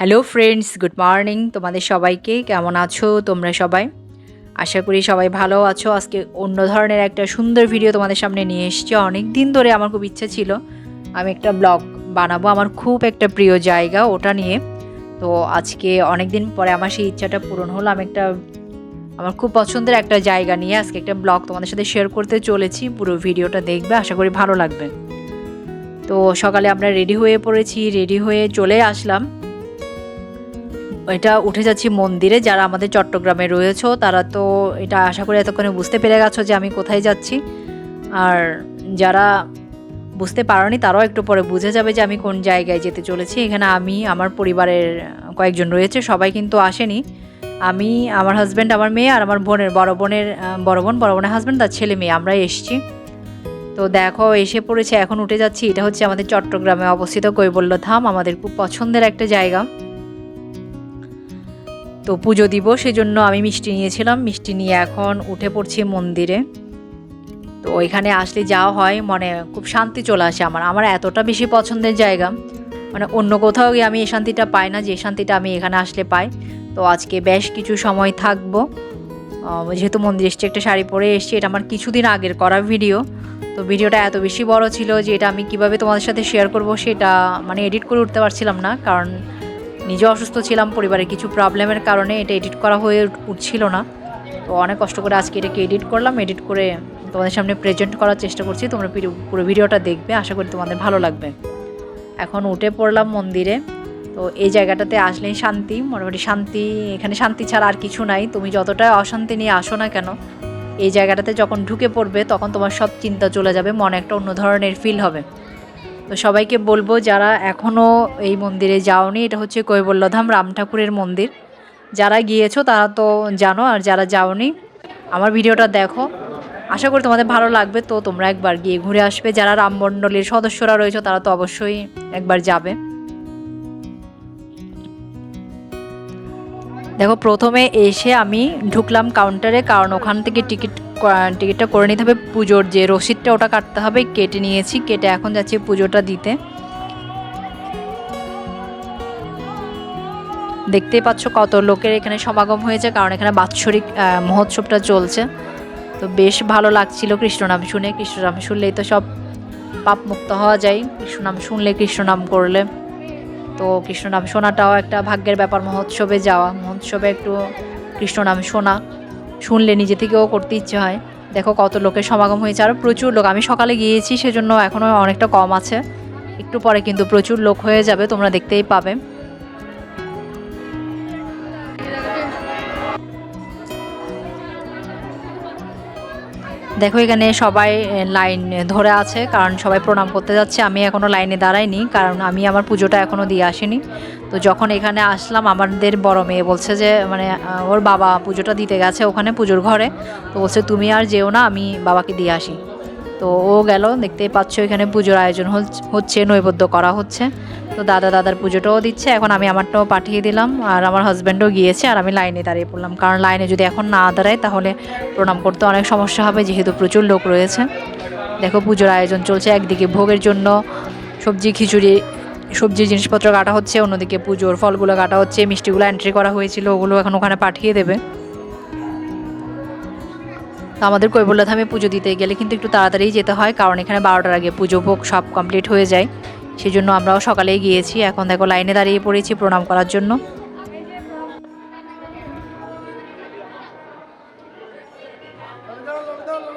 Hello friends, good morning তোমাদের সবাইকে। কেমন আছো তোমরা সবাই? আশা করি সবাই ভালো আছো। আজকে অন্য ধরনের একটা সুন্দর ভিডিও তোমাদের সামনে নিয়ে এসেছি। অনেক দিন ধরে আমার খুব ইচ্ছা ছিল আমি একটা ব্লগ বানাবো, আমার খুব একটা প্রিয় জায়গা ওটা নিয়ে। তো আজকে অনেক দিন পরে আমার সেই ইচ্ছাটা পূরণ হলো। আমার খুব পছন্দের একটা জায়গা নিয়ে আজকে একটা ব্লগ তোমাদের সাথে শেয়ার করতে চলেছি। পুরো ভিডিওটা দেখবে, আশা করি ভালো লাগবে। তো সকালে আমরা রেডি হয়ে পড়েছি, রেডি হয়ে চলে আসলাম। এটা উঠে যাচ্ছি মন্দিরে। যারা আমাদের চট্টগ্রামে রয়েছো তারা তো এটা আশা করি এতক্ষণে বুঝতে পেরে গেছো যে আমি কোথায় যাচ্ছি। আর যারা বুঝতে পারোনি তারাও একটু পরে বুঝে যাবে যে আমি কোন জায়গায় যেতে চলেছি। এখানে আমি, আমার পরিবারের কয়েকজন রয়েছে, সবাই কিন্তু আসেনি। আমি, আমার হাজব্যান্ড, আমার মেয়ে আর আমার বোনের বড় বোনের হাজব্যান্ড, তার ছেলে মেয়ে, আমরাই এসেছি। তো দেখো এসে পড়েছে, এখন উঠে যাচ্ছি। এটা হচ্ছে আমাদের চট্টগ্রামে অবস্থিত কৈবল্যধাম, আমাদের খুব পছন্দের একটা জায়গা। তো পুজো দিব সেজন্য আমি মিষ্টি নিয়েছিলাম, মিষ্টি নিয়ে এখন উঠে পড়ছি মন্দিরে। তো ওইখানে আসলে যাওয়া হয়, মনে খুব শান্তি চলে আসে। আমার এতটা বেশি পছন্দের জায়গা, মানে অন্য কোথাও গিয়ে আমি এই শান্তিটা পাই না যে শান্তিটা আমি এখানে আসলে পাই। তো আজকে বেশ কিছু সময় থাকবো। যেহেতু মন্দিরে এসছি, একটা শাড়ি পরে এসছি, এটা আমার কিছুদিন আগের করা ভিডিও। তো ভিডিওটা এত বেশি বড় ছিল যে এটা আমি কিভাবে তোমাদের সাথে শেয়ার করব সেটা মানে এডিট করে উঠতে পারছিলাম না, কারণ নিজে অসুস্থ ছিলাম, পরিবারের কিছু প্রবলেমের কারণে এটা এডিট করা হয়ে উঠছিল না। তো অনেক কষ্ট করে আজকে এটাকে এডিট করলাম, এডিট করে তোমাদের সামনে প্রেজেন্ট করার চেষ্টা করছি। তোমরা পুরো ভিডিওটা দেখবে, আশা করি তোমাদের ভালো লাগবে। এখন উঠে পড়লাম মন্দিরে। তো এই জায়গাটাতে আসলেই শান্তি, মোটামুটি শান্তি, এখানে শান্তি ছাড়া আর কিছু নাই। তুমি যতটা অশান্তি নিয়ে আসো না কেন, এই জায়গাটাতে যখন ঢুকে পড়বে তখন তোমার সব চিন্তা চলে যাবে, মনে একটা অন্য ধরনের ফিল হবে। তো সবাইকে বলবো যারা এখনও এই মন্দিরে যাওনি, এটা হচ্ছে কৈবল্যধাম রাম ঠাকুরের মন্দির। যারা গিয়েছো তারা তো জানো, আর যারা যাওনি আমার ভিডিওটা দেখো, আশা করি তোমাদের ভালো লাগবে। তো তোমরা একবার গিয়ে ঘুরে আসবে। যারা রামমণ্ডলীর সদস্যরা রয়েছে তারা তো অবশ্যই একবার যাবে। দেখো প্রথমে এসে আমি ঢুকলাম কাউন্টারে, কারণ ওখান থেকে টিকিটটা করে নিতে হবে। পুজোর যে রসিদটা ওটা কাটতে হবে, কেটে নিয়েছি, কেটে এখন যাচ্ছি পুজোটা দিতে। দেখতেই পাচ্ছ কত লোকের এখানে সমাগম হয়েছে, কারণ এখানে বাৎসরিক মহোৎসবটা চলছে। তো বেশ ভালো লাগছিল কৃষ্ণনাম শুনে। কৃষ্ণনাম শুনলেই তো সব পাপ মুক্ত হওয়া যায়, কৃষ্ণনাম শুনলে, কৃষ্ণনাম করলে। তো কৃষ্ণনাম শোনাটাও একটা ভাগ্যের ব্যাপার। মহোৎসবে যাওয়া, মহোৎসবে একটু কৃষ্ণনাম শুনলে নিজে থেকেও করতে ইচ্ছে হয়। দেখো কত লোকের সমাগম হয়েছে, আরও প্রচুর লোক। আমি সকালে গিয়েছি সেজন্য এখনও অনেকটা কম আছে, একটু পরে কিন্তু প্রচুর লোক হয়ে যাবে, তোমরা দেখতেই পাবে। দেখো এখানে সবাই লাইন ধরে আছে, কারণ সবাই প্রণাম করতে যাচ্ছে। আমি এখনও লাইনে দাঁড়াইনি, কারণ আমি আমার পুজোটা এখনও দিয়ে আসিনি। তো যখন এখানে আসলাম, আমাদের বড় মেয়ে বলছে যে মানে ওর বাবা পুজোটা দিতে গেছে ওখানে পুজোর ঘরে। তো বলছে তুমি আর যেও না, আমি বাবাকে দিয়ে আসি। তো ও গেল। দেখতেই পাচ্ছ এখানে পুজোর আয়োজন হচ্ছে, নৈবেদ্য করা হচ্ছে। তো দাদার পুজোটাও দিচ্ছে। এখন আমি আমারটাও পাঠিয়ে দিলাম, আর আমার হাজব্যান্ডও গিয়েছে, আর আমি লাইনে দাঁড়িয়ে পড়লাম, কারণ লাইনে যদি এখন না দাঁড়াই তাহলে প্রণাম করতে অনেক সমস্যা হবে, যেহেতু প্রচুর লোক রয়েছে। দেখো পুজোর আয়োজন চলছে, একদিকে ভোগের জন্য সবজি খিচুড়ি, সবজির জিনিসপত্র কাটা হচ্ছে, অন্যদিকে পুজোর ফলগুলো কাটা হচ্ছে, মিষ্টিগুলো এন্ট্রি করা হয়েছিল ওগুলো এখন ওখানে পাঠিয়ে দেবে। তো আমাদের কৈবল্যধামে পুজো দিতে গেলে কিন্তু একটু তাড়াতাড়ি যেতে হয়, কারণ এখানে 12টার আগে পুজো ভোগ সব কমপ্লিট হয়ে যায়। সেই জন্য আমরাও সকালেই গিয়েছি। এখন দেখো লাইনে দাঁড়িয়ে পড়েছি প্রণাম করার জন্য।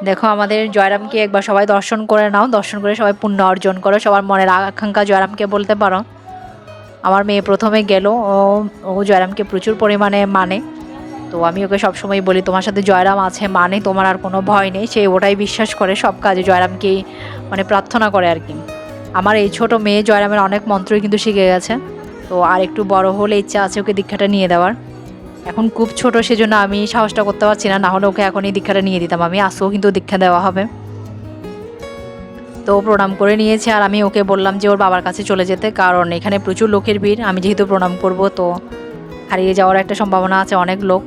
দেখো আমাদের জয়রামকে একবার সবাই দর্শন করে নাও, দর্শন করে সবাই পুণ্য অর্জন করো, সবার মনের আকাঙ্ক্ষা জয়রামকে বলতে পারো। আমার মেয়ে প্রথমে গেল, ও জয়রামকে প্রচুর পরিমাণে মানে। তো আমি ওকে সবসময় বলি তোমার সাথে জয়রাম আছে মানে তোমার আর কোনো ভয় নেই। সে ওটাই বিশ্বাস করে, সব কাজে জয়রামকেই মানে প্রার্থনা করে আর কি। আমার এই ছোট মেয়ে জয়রামের অনেক মন্ত্রই কিন্তু শিখে গেছে। তো আর একটু বড় হলে ইচ্ছা আছে ওকে দীক্ষাটা নিয়ে দেওয়ার। এখন খুব ছোট, সেজন্য আমি সাহসটা করতে পারছি না, না হলে ওকে এখনই দীক্ষাটা নিয়ে দিতাম আমি। আজকেও কিন্তু দীক্ষা দেওয়া হবে। তো প্রণাম করে নিয়েছে, আর আমি ওকে বললাম যে ওর বাবার কাছে চলে যেতে, কারণ এখানে প্রচুর লোকের ভিড়। আমি যেহেতু প্রণাম করব, তো হারিয়ে যাওয়ার একটা সম্ভাবনা আছে, অনেক লোক।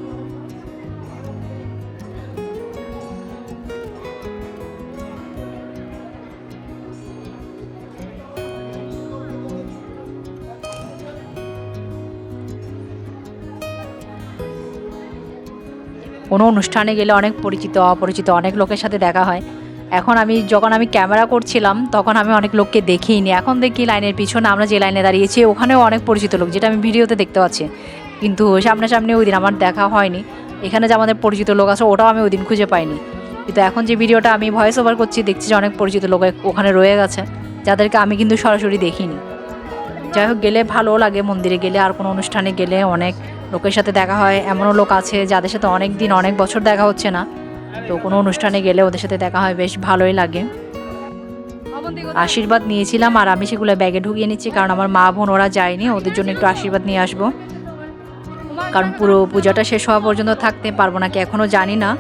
কোনো অনুষ্ঠানে গেলে অনেক পরিচিত অপরিচিত অনেক লোকের সাথে দেখা হয়। এখন যখন আমি ক্যামেরা করছিলাম তখন আমি অনেক লোককে দেখিনি, এখন দেখি লাইনের পিছনে আমরা যে লাইনে দাঁড়িয়েছি ওখানেও অনেক পরিচিত লোক, যেটা আমি ভিডিওতে দেখতে পাচ্ছি, কিন্তু সামনাসামনি ওই দিন আমার দেখা হয়নি। এখানে যে আমাদের পরিচিত লোক আছে ওটাও আমি ওই দিন খুঁজে পাইনি, কিন্তু এখন যে ভিডিওটা আমি ভয়েস ওভার করছি দেখছি যে অনেক পরিচিত লোক ওখানে রয়ে গেছে, যাদেরকে আমি কিন্তু সরাসরি দেখিনি। যাই হোক, গেলে ভালো লাগে, মন্দিরে গেলে আর কোনো অনুষ্ঠানে গেলে অনেক লোকের সাথে দেখা হয়। এমনও লোক আছে যাদের সাথে অনেক দিন অনেক বছর দেখা হচ্ছে না, তো কোনো অনুষ্ঠানে গেলে ওদের সাথে দেখা হয়, বেশ ভালোই লাগে। আশীর্বাদ নিয়েছিলাম আর আমি সেগুলো ব্যাগে ঢুকিয়ে নিচ্ছি, কারণ আমার মা বোন ওরা যায়নি, ওদের জন্য একটু আশীর্বাদ নিয়ে আসবো, কারণ পুরো পূজাটা শেষ হওয়া পর্যন্ত থাকতে পারবো নাকি এখনও জানি না।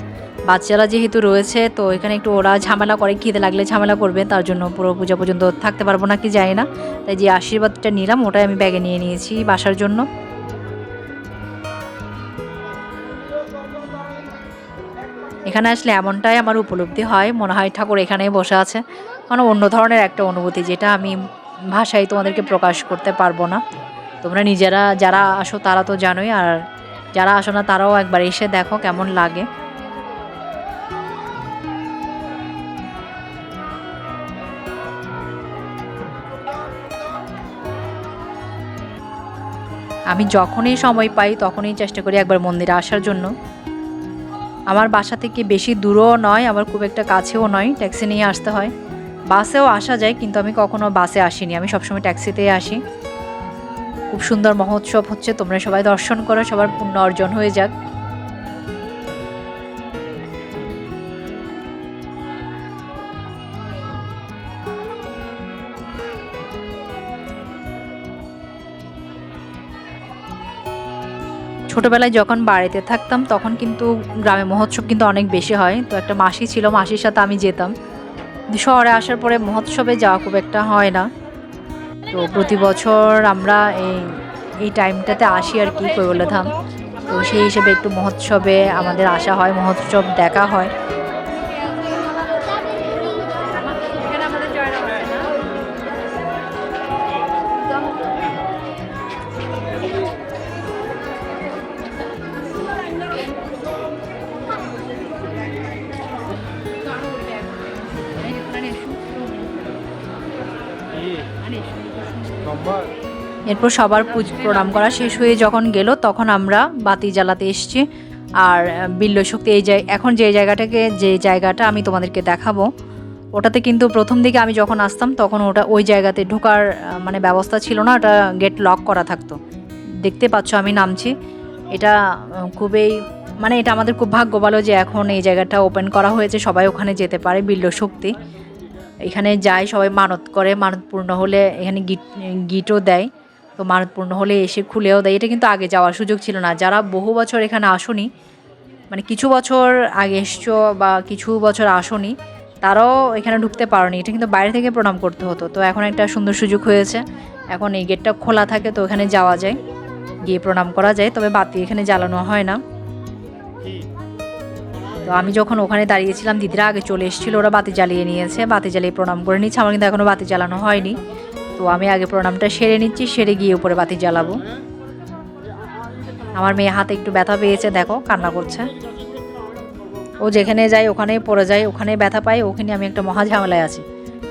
বাচ্চারা যেহেতু রয়েছে তো এখানে একটু ওরা ঝামেলা করে, খিদে লাগলে ঝামেলা করবে, তার জন্য পুরো পূজা পর্যন্ত থাকতে পারবো নাকি জানি না। তাই যে আশীর্বাদটা নিলাম ওটাই আমি ব্যাগে নিয়ে নিয়েছি বাসার জন্য। এখানে আসলে এমনটাই আমার উপলব্ধি হয়, মনে হয় ঠাকুর এখানেই বসে আছে, মানে অন্য ধরনের একটা অনুভূতি, যেটা আমি ভাষায় তোমাদেরকে প্রকাশ করতে পারবো না। তোমরা নিজেরা যারা আসো তারা তো জানোই, আর যারা আসো না তারাও একবার এসে দেখো কেমন লাগে। আমি যখনই সময় পাই তখনই চেষ্টা করি একবার মন্দিরে আসার জন্য। আমার বাসা থেকে বেশি দূরও নয়, আবার খুব একটা কাছেও নয়, ট্যাক্সি নিয়ে আসতে হয়। বাসেও আসা যায়, কিন্তু আমি কখনো বাসে আসিনি, আমি সবসময় ট্যাক্সিতেই আসি। খুব সুন্দর মহোৎসব হচ্ছে, তোমরা সবাই দর্শন করো, সবার পুণ্য অর্জন হয়ে যাক। ছোটোবেলায় যখন বাড়িতে থাকতাম তখন কিন্তু গ্রামে মহোৎসব কিন্তু অনেক বেশি হয়, তো একটা মাসি ছিল, মাসির সাথে আমি যেতাম। শহরে আসার পরে মহোৎসবে যাওয়া খুব একটা হয় না, তো প্রতি বছর আমরা এই টাইমটাতে আসি আর কি কৈবল্যধাম, তো সেই হিসেবে একটু মহোৎসবে আমাদের আসা হয়, মহোৎসব দেখা হয়। এরপর সবার প্রণাম করা শেষ হয়ে যখন গেল তখন আমরা বাতি জ্বালাতে এসেছি। আর বিল্লশক্তি এখন যে জায়গাটা আমি তোমাদেরকে দেখাবো, ওটাতে কিন্তু প্রথম দিকে আমি যখন আসতাম তখন ওই জায়গাতে ঢোকার মানে ব্যবস্থা ছিল না, ওটা গেট লক করা থাকতো। দেখতে পাচ্ছ আমি নামছি, এটা খুবই মানে এটা আমাদের খুব ভাগ্য ভালো যে এখন এই জায়গাটা ওপেন করা হয়েছে, সবাই ওখানে যেতে পারে। বিল্লশক্তি এখানে যায়, সবাই মানত করে, মানত পূর্ণ হলে এখানে গিটও দেয়, তো মানত পূর্ণ হলে এসে খুলেও দেয়। এটা কিন্তু আগে যাওয়ার সুযোগ ছিল না, যারা বহু বছর এখানে আসনি, মানে কিছু বছর আগে এসছো বা কিছু বছর আসনি, তারাও এখানে ঢুকতে পারোনি, এটা কিন্তু বাইরে থেকে প্রণাম করতে হতো। তো এখন একটা সুন্দর সুযোগ হয়েছে, এখন এই গেটটা খোলা থাকে, তো এখানে যাওয়া যায়, গিয়ে প্রণাম করা যায়, তবে বাতি এখানে জ্বালানো হয় না। তো আমি যখন ওখানে দাঁড়িয়েছিলাম দিদিরা আগে চলে এসেছিলো, ওরা বাতি জ্বালিয়ে নিয়েছে, বাতি জ্বালিয়ে প্রণাম করে নিচ্ছে, আমার কিন্তু এখনও বাতি জ্বালানো হয়নি, তো আমি আগে প্রণামটা সেরে নিচ্ছি, সেরে গিয়ে উপরে বাতি জ্বালাবো। আমার মেয়ে হাতে একটু ব্যথা পেয়েছে, দেখো কান্না করছে, ও যেখানে যায় ওখানেই পড়ে যায়, ওখানে ব্যথা পায়, ওখানে আমি একটা মহা ঝামেলায় আছি।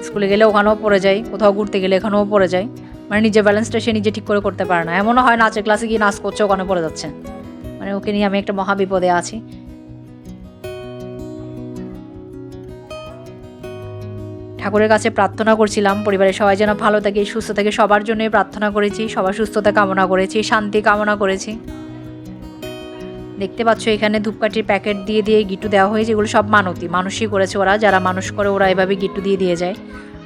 স্কুলে গেলে ওখানেও পড়ে যাই, কোথাও ঘুরতে গেলে এখানেও পড়ে যাই, মানে নিজের ব্যালেন্সটা সে নিজে ঠিক করে করতে পারে না। এমনও হয় নাচের ক্লাসে গিয়ে নাচ করছে, ওখানে পড়ে যাচ্ছে, মানে ওকে নিয়ে আমি একটা মহা বিপদে আছি। ঠাকুরের কাছে প্রার্থনা করছিলাম পরিবারের সবাই যেন ভালো থাকে, সুস্থ থাকে, সবার জন্যই প্রার্থনা করেছি, সবার সুস্থতা কামনা করেছি, শান্তি কামনা করেছি। দেখতে পাচ্ছ এখানে ধূপকাঠির প্যাকেট দিয়ে দিয়ে গিট্টু দেওয়া হয়েছে, এগুলো সব মানুষই করেছে, ওরা যারা মানুষ করে ওরা এভাবে গিট্টু দিয়ে যায়,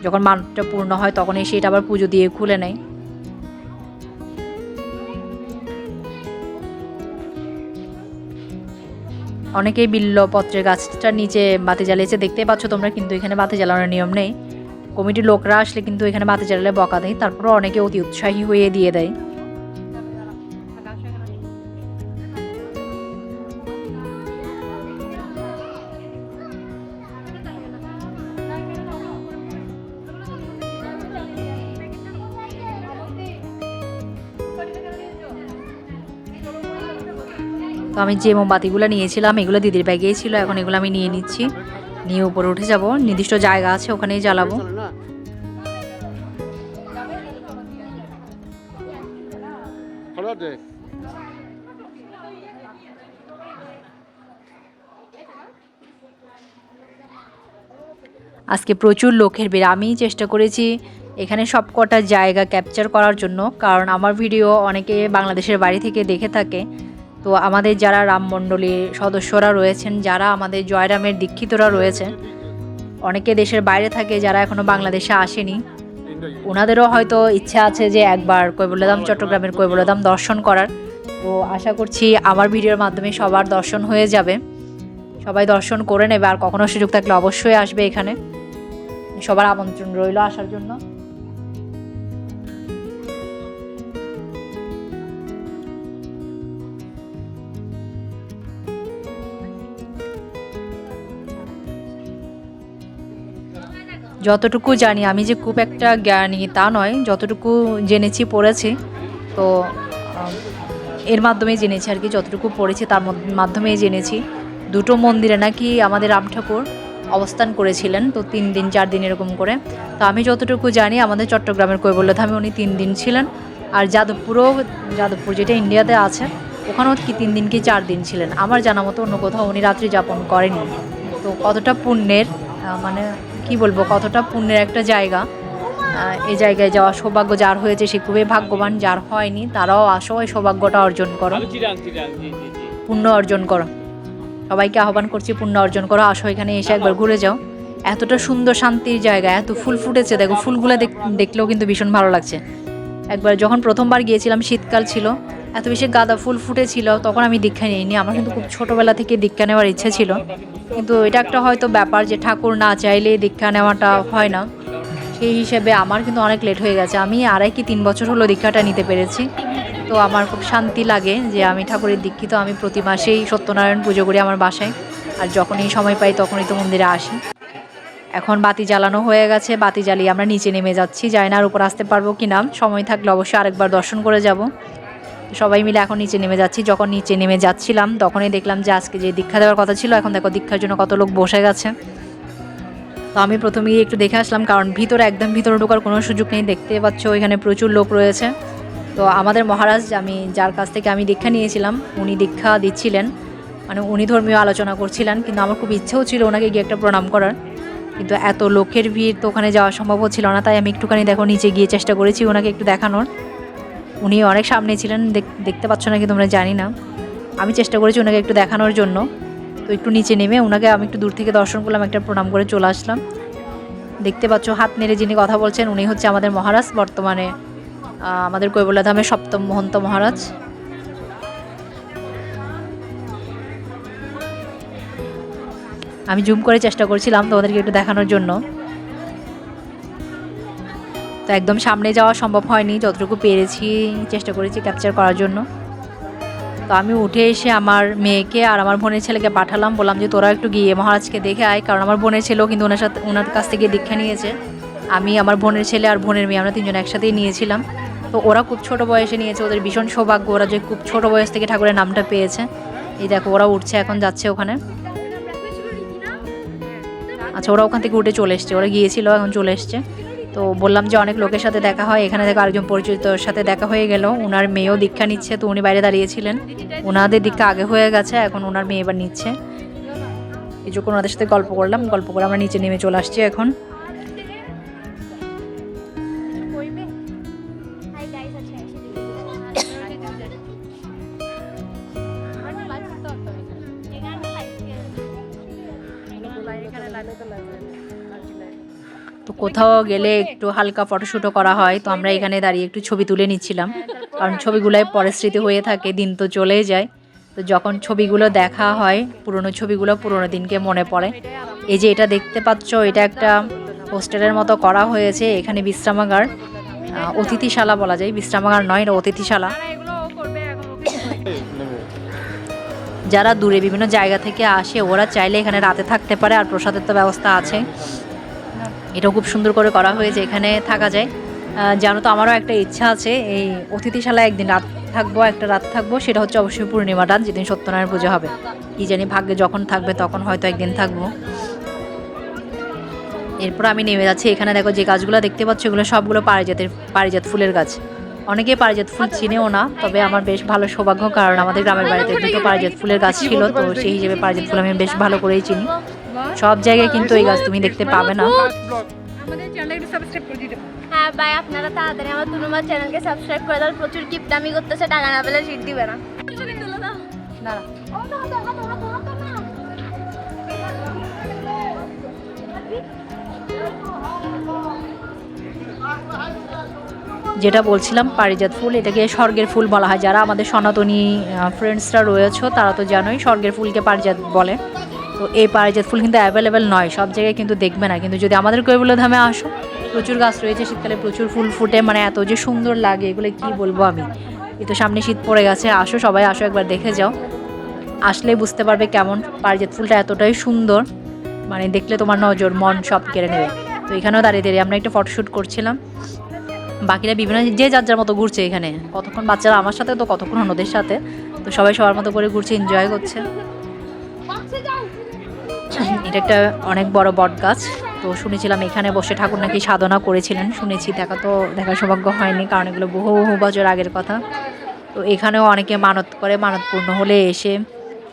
যখন মানতটা পূর্ণ হয় তখন এসে এটা আবার পুজো দিয়ে খুলে নেয়। অনেকেই বিল্লপত্রের গাছটার নিচে বাতি জ্বালিয়েছে, দেখতে পাচ্ছ তোমরা, কিন্তু এখানে বাতি জ্বালানোর নিয়ম নেই। কমিটির লোকরা আসলে কিন্তু এখানে বাতি জ্বালালে বকা দেয়, তারপরে অনেকে অতি উৎসাহী হয়ে দিয়ে দেয়। তো আমি যে মোমবাতিগুলো নিয়েছিলাম এগুলো দিদির ব্যাগেই ছিল, এখন এগুলো আমি নিয়ে নিচ্ছি, নিয়ে উপরে উঠে যাব। নির্দিষ্ট জায়গা আছে, ওখানেই জ্বালাবো। আজকে প্রচুর লোকের ভিড়। আমি চেষ্টা করেছি এখানে সব কটা জায়গা ক্যাপচার করার জন্য, কারণ আমার ভিডিও অনেকে বাংলাদেশের বাড়ি থেকে দেখে থাকে। তো আমাদের যারা রামমণ্ডলীর সদস্যরা রয়েছেন, যারা আমাদের জয়রামের দীক্ষিতরা রয়েছে, অনেকে দেশের বাইরে থাকে যারা এখনও বাংলাদেশে আসেনি। ওনাদেরও হয়তো ইচ্ছা আছে যে একবার কৈবল্যধাম, চট্টগ্রামের কৈবল্যধাম দর্শন করার। তো আশা করছি আমার ভিডিওর মাধ্যমে সবার দর্শন হয়ে যাবে, সবাই দর্শন করে নেবে। আর কখনো সুযোগ থাকলে অবশ্যই আসবে এখানে, সবার আমন্ত্রণ রইল আসার জন্য। যতটুকু জানি, আমি যে খুব একটা জ্ঞানী তা নয়, যতটুকু জেনেছি পড়েছি, তো এর মাধ্যমেই জেনেছি আর কি। যতটুকু পড়েছি তার মাধ্যমেই জেনেছি দুটো মন্দিরে নাকি আমাদের রাম ঠাকুর অবস্থান করেছিলেন, তো 3 দিন 4 দিন এরকম করে। তো আমি যতটুকু জানি আমাদের চট্টগ্রামের কৈবল্যধামে উনি 3 দিন ছিলেন, আর যাদবপুর যেটা ইন্ডিয়াতে আছে ওখানেও কি 3 দিন কি 4 দিন ছিলেন। আমার জানা মতো অন্য কোথাও উনি রাত্রি যাপন করেনি। তো কতটা পুণ্যের, মানে কি বলবো, কতটা পুণ্যের একটা জায়গা। এই জায়গায় যাওয়া সৌভাগ্য যার হয়েছে সে খুবই ভাগ্যবান, যার হয়নি তারাও আসো, এই সৌভাগ্যটা অর্জন করো, পুণ্য অর্জন করো। সবাইকে আহ্বান করছি পুণ্য অর্জন করো, আসো এখানে এসে একবার ঘুরে যাও। এতটা সুন্দর শান্তির জায়গা, এত ফুল ফুটেছে, দেখো ফুলগুলো দেখলেও কিন্তু ভীষণ ভালো লাগছে। একবার যখন প্রথমবার গিয়েছিলাম শীতকাল ছিল, এত বেশি গাঁদা ফুল ফুটেছিল, তখন আমি দীক্ষা নিইনি। আমার কিন্তু খুব ছোটোবেলা থেকে দীক্ষা নেওয়ার ইচ্ছে ছিল, কিন্তু এটা একটা হয়তো ব্যাপার যে ঠাকুর না চাইলে দীক্ষা নেওয়াটা হয় না। সেই হিসেবে আমার কিন্তু অনেক লেট হয়ে গেছে। আমি 2.5 কি 3 বছর হলো দীক্ষাটা নিতে পেরেছি। তো আমার খুব শান্তি লাগে যে আমি ঠাকুরের দীক্ষিত। আমি প্রতি মাসেই সত্যনারায়ণ পুজো করি আমার বাসায়, আর যখনই সময় পাই তখনই তো মন্দিরে আসি। এখন বাতি জ্বালানো হয়ে গেছে, বাতি জ্বালিয়ে আমরা নিচে নেমে যাচ্ছি। জানি না আর উপর আসতে পারবো কি না, সময় থাকলে অবশ্যই আরেকবার দর্শন করে যাব। সবাই মিলে এখন নিচে নেমে যাচ্ছি। যখন নিচে নেমে যাচ্ছিলাম তখনই দেখলাম যে আজকে যে দীক্ষা দেওয়ার কথা ছিল, এখন দেখো দীক্ষার জন্য কত লোক বসে গেছে। তো আমি প্রথমে গিয়ে একটু দেখে আসলাম, কারণ ভিতরে একদম ভিতরে ঢোকার কোনো সুযোগ নেই। দেখতে পাচ্ছ এখানে প্রচুর লোক রয়েছে। তো আমাদের মহারাজ, আমি যার কাছ থেকে আমি দীক্ষা নিয়েছিলাম, উনি দীক্ষা দিচ্ছিলেন, মানে উনি ধর্মীয় আলোচনা করছিলেন। কিন্তু আমার খুব ইচ্ছেও ছিল ওনাকে গিয়ে একটা প্রণাম করার, কিন্তু এত লোকের ভিড় তো ওখানে যাওয়া সম্ভব হচ্ছিল না। তাই আমি একটুখানি দেখো নিচে গিয়ে চেষ্টা করেছি ওনাকে একটু দেখানোর। উনি অনেক সামনে ছিলেন, দেখতে পাচ্ছ নাকি তোমরা জানি না। আমি চেষ্টা করেছি ওনাকে একটু দেখানোর জন্য। তো একটু নিচে নেমে ওনাকে আমি একটু দূর থেকে দর্শন করলাম, একটা প্রণাম করে চলে আসলাম। দেখতে পাচ্ছ হাত নেড়ে যিনি কথা বলছেন উনি হচ্ছে আমাদের মহারাজ, বর্তমানে আমাদের কৈবল্যধামের 7ম মহন্ত মহারাজ। আমি জুম করে চেষ্টা করছিলাম তোমাদেরকে একটু দেখানোর জন্য, তো একদম সামনে যাওয়া সম্ভব হয়নি, যতটুকু পেরেছি চেষ্টা করেছি ক্যাপচার করার জন্য। তো আমি উঠে এসে আমার মেয়েকে আর আমার বোনের ছেলেকে পাঠালাম, বললাম যে তোরা একটু গিয়ে মহারাজকে দেখে আয়, কারণ আমার বোনের ছেলেও কিন্তু ওনার কাছ থেকে দীক্ষা নিয়েছে। আমি, আমার বোনের ছেলে আর বোনের মেয়ে, আমরা 3 জন একসাথেই নিয়েছিলাম। তো ওরা খুব ছোট বয়সে নিয়েছে, ওদের ভীষণ সৌভাগ্য, ওরা যে খুব ছোট বয়স থেকে ঠাকুরের নামটা পেয়েছে। এই দেখো ওরা উঠছে, এখন যাচ্ছে ওখানে। আচ্ছা, ওরা ওখান থেকে উঠে চলে এসছে, ওরা গিয়েছিল এখন চলে এসছে। তো বললাম যে অনেক লোকের সাথে দেখা হয়, এখানে দেখো আরেকজন পরিচিতর সাথে দেখা হয়ে গেল। ওনার মেয়েও দীক্ষা নিচ্ছে, তো উনি বাইরে দাঁড়িয়েছিলেন। ওনাদের দীক্ষা আগে হয়ে গেছে, এখন ওনার মেয়ে এবার নিচ্ছে। এই যখন ওনাদের সাথে গল্প করলাম, গল্প করে আমরা নিচে নেমে চলে আসছি এখন। তো কোথাও গেলে একটু হালকা ফটোশ্যুটও করা হয়, তো আমরা এখানে দাঁড়িয়ে একটু ছবি তুলে নিচ্ছিলাম, কারণ ছবিগুলোয় পরে স্মৃতি হয়ে থাকে, দিন তো চলেই যায়। তো যখন ছবিগুলো দেখা হয়, পুরনো ছবিগুলো পুরনো দিনকে মনে পড়ে। এই যে এটা দেখতে পাচ্ছ, এটা একটা হোস্টেলের মতো করা হয়েছে। এখানে বিশ্রামাগার, অতিথিশালা বলা যায়, বিশ্রামাগার নয়, এটা অতিথিশালা। যারা দূরে বিভিন্ন জায়গা থেকে আসে ওরা চাইলে এখানে রাতে থাকতে পারে, আর প্রসাদের তো ব্যবস্থা আছে। এটাও খুব সুন্দর করে করা হয়েছে, এখানে থাকা যায়। জানো তো আমারও একটা ইচ্ছা আছে এই অতিথিশালায় একদিন রাত থাকবো, একটা রাত থাকবো, সেটা হচ্ছে অবশ্যই পূর্ণিমা রাত, যেদিন সত্যনারায়ণ পুজো হবে। কি জানি ভাগ্যে যখন থাকবে তখন হয়তো একদিন থাকবো। এরপর আমি নেমে যাচ্ছি। এখানে দেখো যে গাছগুলো দেখতে পাচ্ছ, এগুলো সবগুলো পারিজাত ফুলের গাছ। অনেকে পারিজাত ফুল চিনেও না, তবে আমার বেশ ভালো সৌভাগ্য, কারণ আমাদের গ্রামের বাড়িতে দুটো পারিজাত ফুলের গাছ ছিল, তো সেই হিসেবে পারিজাত ফুল আমি বেশ ভালো করেই চিনি। সব জায়গায় কিন্তু এই গাছ তুমি দেখতে পাবে না। আমাদের চ্যানেলটা একটু সাবস্ক্রাইব করে দিতে। হ্যাঁ ভাই, আপনারা তাড়াতাড়ি আমার তুলুমার চ্যানেলকে সাবস্ক্রাইব করে দাও। প্রচুর কিপটামি করতেছে, টাকা না পেলে সিট দিবে না। না যেটা বলছিলাম পারিজাত ফুল, এটাকে স্বর্গের ফুল বলা হয়। যারা আমাদের সনাতনী ফ্রেন্ডসরা রয়েছে তারা তো জানোই স্বর্গের ফুলকে পারিজাত বলে। তো এই পারিজাত ফুল কিন্তু অ্যাভেলেবেল নয়, সব জায়গায় কিন্তু দেখবে না। কিন্তু যদি আমাদের কৈবল্যধামে আসো, প্রচুর গাছ রয়েছে, শীতকালে প্রচুর ফুল ফুটে, মানে এত যে সুন্দর লাগে এগুলো কি বলবো আমি। এই তো সামনে শীত পড়ে গেছে, আসো সবাই আসো, একবার দেখে যাও। আসলেই বুঝতে পারবে কেমন পারিজাত ফুলটা এতটাই সুন্দর, মানে দেখলে তোমার নজর মন সব কেড়ে নেবে। তো এখানেও দাঁড়িয়ে দাঁড়িয়ে আমরা একটা ফটোশ্যুট করছিলাম। বাকিরা বিভিন্ন যে যার যার মতো ঘুরছে এখানে, কতক্ষণ বাচ্চারা আমার সাথে, তো কতক্ষণ অন্যদের সাথে। তো সবাই সবার মতো করে ঘুরছে, এনজয় করছে। এটা একটা অনেক বড় বট গাছ। তো শুনেছিলাম এখানে বসে ঠাকুর নাকি সাধনা করেছিলেন, শুনেছি। দেখার সৌভাগ্য হয়নি, কারণ এগুলো বহু বহু বছর আগের কথা। তো এখানেও অনেকে মানত করে, মানত পূর্ণ হলে এসে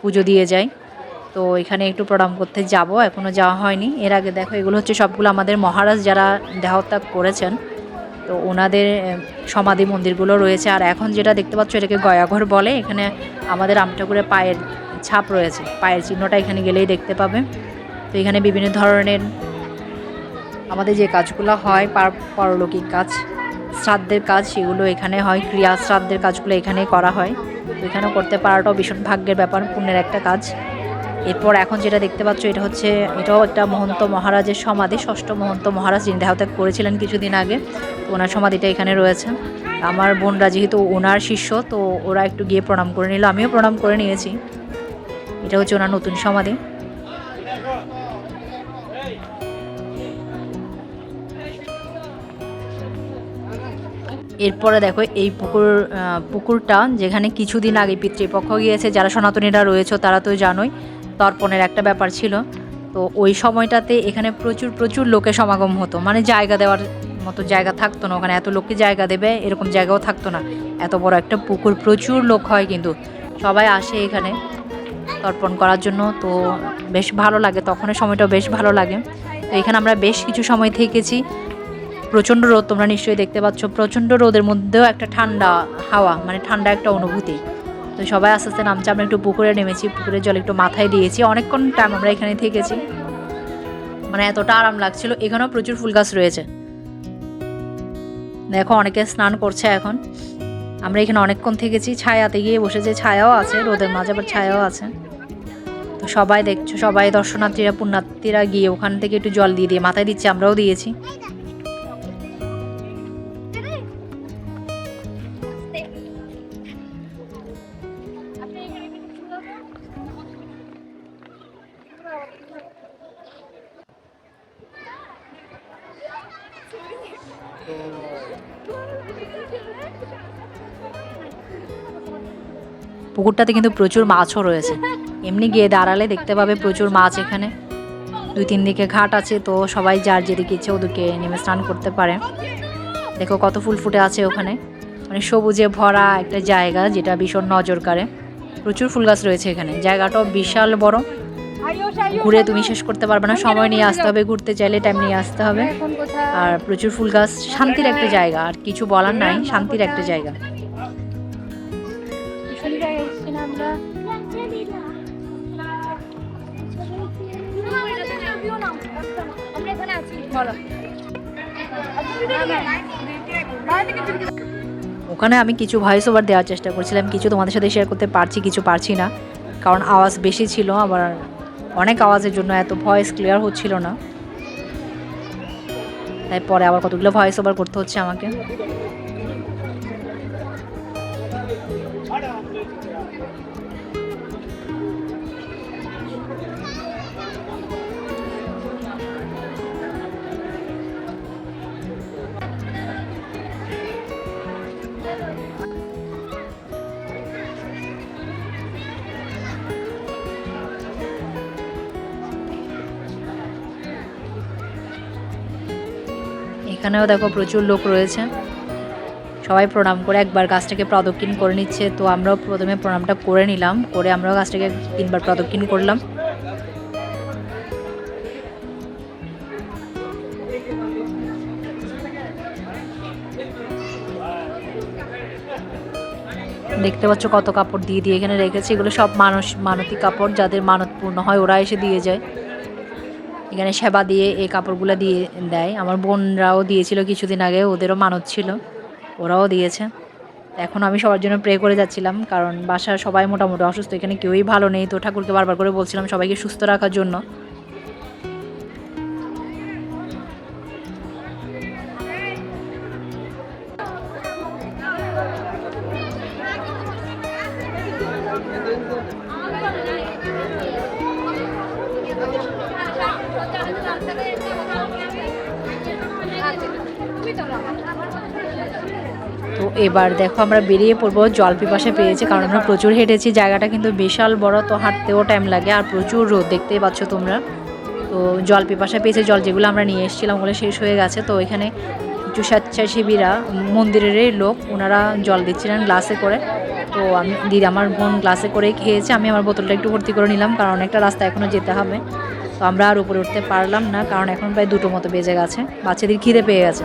পুজো দিয়ে যায়। তো এখানে একটু প্রণাম করতে যাব, এখনও যাওয়া হয়নি। এর আগে দেখো, এগুলো হচ্ছে সবগুলো আমাদের মহারাজ যারা দেহত্যাগ করেছেন, তো ওনাদের সমাধি মন্দিরগুলো রয়েছে। আর এখন যেটা দেখতে পাচ্ছ, এটাকে গয়াঘর বলে। এখানে আমাদের রাম ঠাকুরের পায়ের ছাপ রয়েছে, পায়ের চিহ্নটা এখানে গেলেই দেখতে পাবে। তো এখানে বিভিন্ন ধরনের আমাদের যে কাজগুলো হয়, পারলৌকিক কাজ, শ্রাদ্ধের কাজ, সেগুলো এখানে হয়। ক্রিয়া শ্রাদ্ধের কাজগুলো এখানে করা হয়। তো এখানেও করতে পারাটাও ভীষণ ভাগ্যের ব্যাপার, পুণ্যের একটা কাজ। এরপর এখন যেটা দেখতে পাচ্ছ, এটাও একটা মহন্ত মহারাজের সমাধি, ষষ্ঠ মহন্ত মহারাজ, যিনি দেহত্যাগ করেছিলেন কিছুদিন আগে। তো ওনার সমাধিটা এখানে রয়েছে। আমার বোনরা যেহেতু ওনার শিষ্য, তো ওরা একটু গিয়ে প্রণাম করে নিল, আমিও প্রণাম করে নিয়েছি। এটা হচ্ছে ওনার নতুন সমাধি। এরপরে দেখো এই পুকুরটা, যেখানে কিছুদিন আগে পিতৃপক্ষ গিয়েছে, যারা সনাতনীরা রয়েছে তারা তো জানোই তর্পণের একটা ব্যাপার ছিল। তো ওই সময়টাতে এখানে প্রচুর প্রচুর লোকের সমাগম হতো, মানে জায়গা দেওয়ার মতো জায়গা থাকতো না ওখানে, এত লোককে জায়গা দেবে এরকম জায়গাও থাকতো না। এত বড় একটা পুকুর, প্রচুর লোক হয়, কিন্তু সবাই আসে এখানে তর্পণ করার জন্য। তো বেশ ভালো লাগে, তখনের সময়টাও বেশ ভালো লাগে। তো এখানে আমরা বেশ কিছু সময় থেকেছি। প্রচণ্ড রোদ, তোমরা নিশ্চয়ই দেখতে পাচ্ছ। প্রচণ্ড রোদের মধ্যেও একটা ঠান্ডা হাওয়া, মানে ঠান্ডা একটা অনুভূতি। তো সবাই আস্তে আস্তে নামছে, আমরা একটু পুকুরে নেমেছি, পুকুরের জল একটু মাথায় দিয়েছি। অনেকক্ষণ টাইম আমরা এখানে থেকেছি, মানে এতটা আরাম লাগছিল। এখানেও প্রচুর ফুল গাছ রয়েছে, দেখো অনেকে স্নান করছে এখন। আমরা এখানে অনেকক্ষণ থেকেছি, ছায়াতে গিয়ে বসেছে, ছায়াও আছে, রোদের মাঝে আবার ছায়াও আছে। তো সবাই দেখছো, সবাই দর্শনার্থীরা পুণ্যার্থীরা গিয়ে ওখান থেকে একটু জল দিয়ে মাথায় দিচ্ছে, আমরাও দিয়েছি। পুকুরটাতে কিন্তু প্রচুর মাছও রয়েছে, এমনি গিয়ে দাঁড়ালে দেখতে পাবে প্রচুর মাছ। এখানে 2-3 দিকে ঘাট আছে, তো সবাই যার যেদিকে ইচ্ছে ওদিকে নেমে স্নান করতে পারে। দেখো কত ফুল ফুটে আছে ওখানে, মানে সবুজে ভরা একটা জায়গা, যেটা ভীষণ নজর কাড়ে। প্রচুর ফুল গাছ রয়েছে এখানে, জায়গাটাও বিশাল বড়, ঘুরে তুমি শেষ করতে পারবে না। সময় নিয়ে আসতে হবে, ঘুরতে চাইলে টাইম নিয়ে আসতে হবে। আর প্রচুর ফুল গাছ, শান্তির একটা জায়গা, আর কিছু বলার নাই, শান্তির একটা জায়গা। ওখানে আমি কিছু ভয়েস ওভার দেওয়ার চেষ্টা করছিলাম, কিছু তোমাদের সাথে শেয়ার করতে পারছি, কিছু পারছি না, কারণ আওয়াজ বেশি ছিল, আবার অনেক আওয়াজের জন্য এত ভয়েস ক্লিয়ার হচ্ছিল না। তাই পরে আবার কতগুলো ভয়েস ওভার করতে হচ্ছে আমাকে। এখানেও দেখো প্রচুর লোক রয়েছে, সবাই প্রণাম করে একবার গাছটাকে প্রদক্ষিণ করে নিচ্ছে। তো আমরাও প্রথমে প্রণামটা করে নিলাম, করে আমরাও গাছটাকে 3বার প্রদক্ষিণ করলাম। দেখতে পাচ্ছ কত কাপড় দিয়ে দিয়ে এখানে রেখেছে, এগুলো সব মানতি কাপড়, যাদের মানত পূর্ণ হয় ওরা এসে দিয়ে যায়। এখানে সেবা দিয়ে এই কাপড়গুলো দিয়ে দেয়। আমার বোনরাও দিয়েছিল কিছুদিন আগে, ওদেরও মানত ছিল, ওরাও দিয়েছে। এখন আমি সবার জন্য প্রে করে যাচ্ছিলাম, কারণ বাসার সবাই মোটামুটি অসুস্থ, এখানে কেউই ভালো নেই। তো ঠাকুরকে বারবার করে বলছিলাম সবাইকে সুস্থ রাখার জন্য। তো এবার দেখো আমরা বেরিয়ে পড়বো, জল পিপাসা পেয়েছে কারণ আমরা প্রচুর হেঁটেছি, জায়গাটা কিন্তু বিশাল বড়, তো হাঁটতেও টাইম লাগে আর প্রচুর রোদ দেখতেই পাচ্ছ তোমরা। তো জল পিপাসা পেয়েছে, জল যেগুলো আমরা নিয়ে এসেছিলাম ওগুলো শেষ হয়ে গেছে। তো এখানে কিছু স্বেচ্ছাসেবীরা মন্দিরেরই লোক, ওনারা জল দিচ্ছিলেন গ্লাসে করে। তো আমার বোন গ্লাসে করে খেয়েছে, আমি আমার বোতলটা একটু ভর্তি করে নিলাম, কারণ অনেকটা রাস্তা এখনও যেতে হবে। তো আমরা আর উপরে উঠতে পারলাম না, কারণ এখন প্রায় 2টো মতো বেজে গেছে, বাচ্চাদের খিদে পেয়ে গেছে।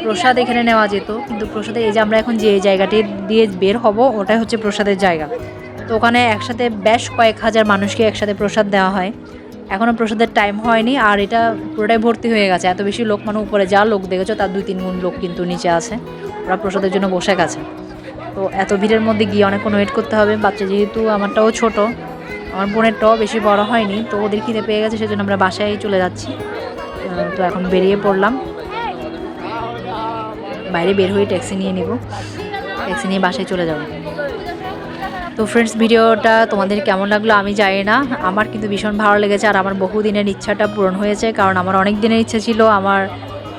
প্রসাদ এখানে নেওয়া যেত, কিন্তু প্রসাদে এই যে আমরা এখন যে জায়গাটি দিয়ে বের হব ওটাই হচ্ছে প্রসাদের জায়গা। তো ওখানে একসাথে বেশ কয়েক হাজার মানুষকে একসাথে প্রসাদ দেওয়া হয়। এখনও প্রসাদের টাইম হয়নি, আর এটা পুরোটাই ভর্তি হয়ে গেছে, এত বেশি লোক, মানে উপরে যা লোক দেখেছো তার 2-3 গুণ লোক কিন্তু নিচে আছে, ওরা প্রসাদের জন্য বসে গেছে। তো এত ভিড়ের মধ্যে গিয়ে অনেকক্ষণ ওয়েট করতে হবে। বাচ্চা যেহেতু আমারটাও ছোট, আমার বোনেরটাও বেশি বড় হয়নি, তো ওদের খিদে পেয়ে গেছে, সেজন্য আমরা বাসায় চলে যাচ্ছি। তো এখন বেরিয়ে পড়লাম, বাইরে বের হয়ে ট্যাক্সি নিয়ে নিব, ট্যাক্সি নিয়ে বাসায় চলে যাব। তো ফ্রেন্ডস, ভিডিওটা তোমাদের কেমন লাগলো আমি জানি না, আমার কিন্তু ভীষণ ভালো লেগেছে, আর আমার বহুদিনের ইচ্ছাটা পূরণ হয়েছে। কারণ আমার অনেক দিনের ইচ্ছা ছিল আমার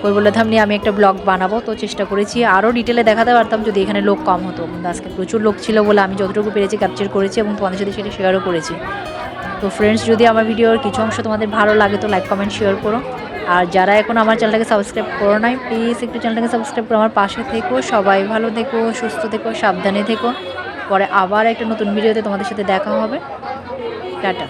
কৈবল্যধাম নিয়ে আমি একটা ব্লগ বানাবো, তো চেষ্টা করেছি আরও ডিটেলে দেখাতে পারতাম যদি এখানে লোক কম হতো, কিন্তু আজকে প্রচুর লোক ছিল বলে আমি যতটুকু পেরেছি ক্যাপচার করেছি এবং তোমাদের সাথে সেটা শেয়ারও করেছি। তো ফ্রেন্ডস, যদি আমার ভিডিওর কিছু অংশ তোমাদের ভালো লাগে তো লাইক কমেন্ট শেয়ার করো, আর যারা এখন আমার চ্যানেলটাকে সাবস্ক্রাইব করো নাই প্লিজ একটু চ্যানেলটাকে সাবস্ক্রাইব করে আমার পাশে থেকো। সবাই ভালো থেকো, সুস্থ থেকো, সাবধানে থেকো। পরে আবার একটা নতুন ভিডিওতে তোমাদের সাথে দেখা হবে। টাটা।